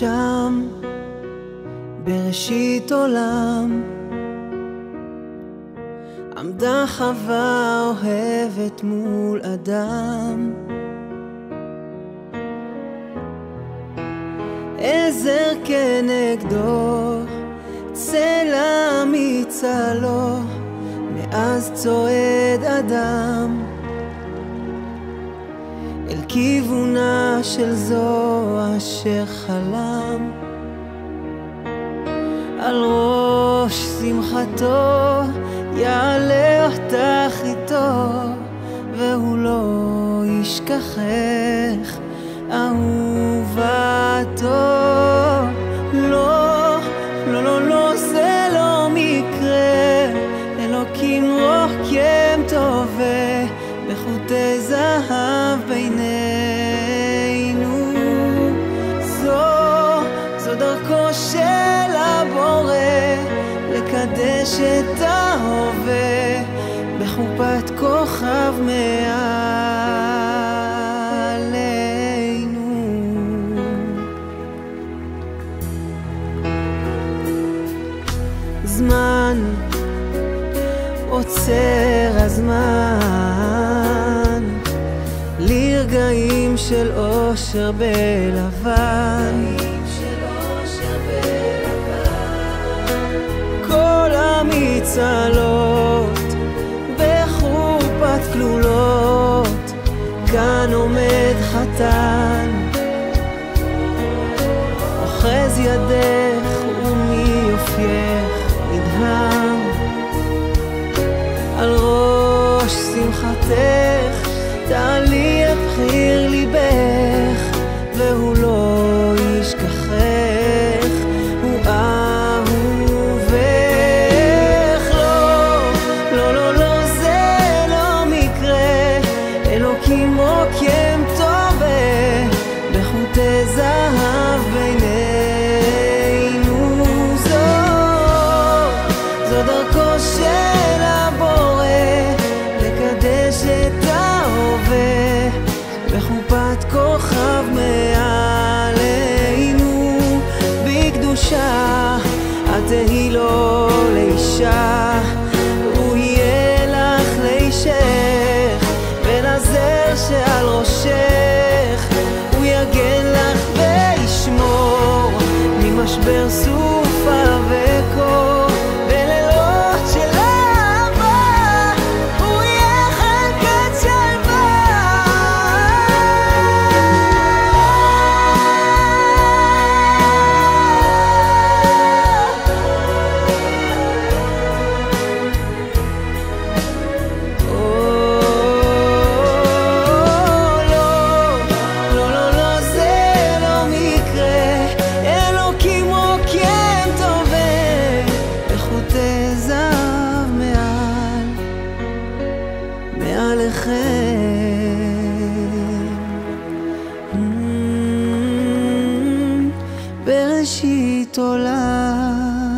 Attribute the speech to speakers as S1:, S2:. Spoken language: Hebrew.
S1: שם בראשית עולם עמדה חווה אוהבת מול אדם, עזר כנגדו, צלע מצלו, מאז צועד אדם אל כיוונה של זו אשר חלם. על ראש שמחתו יעלה אותך איתו, והוא לא ישכחך אהובתו. לא, לא, לא, לא, זה לא מקרה, אלוקים רוקם טובה בחוטי זהב בינינו. זו דרכו של הבורא לקדש את ההווה בחופת כוכב מעלינו. זמן עוצר הזמן לרגעים של אושר בלבן, כל המצלות בחופת כלולות, כאן עומד חתן אוחז ידך ומיופייך נדהם. על ראש שמחתך תעלי את בחיר ליבך, והוא לא ישכחך, הוא אהובך. לא, לא, לא, לא, זה לא מקרה, אלוקים רוקם טובה בחוטי זהב בינינו. זו דרכו של הבורא לקדש את ההווה בחופת כוכב מעלינו. בקדושה את תהי לו לאישה, הוא יהיה לך לאישך, ולזר שעל ראשך הוא יגן לך וישמור ממשבר סופה וקור. בראשית עולם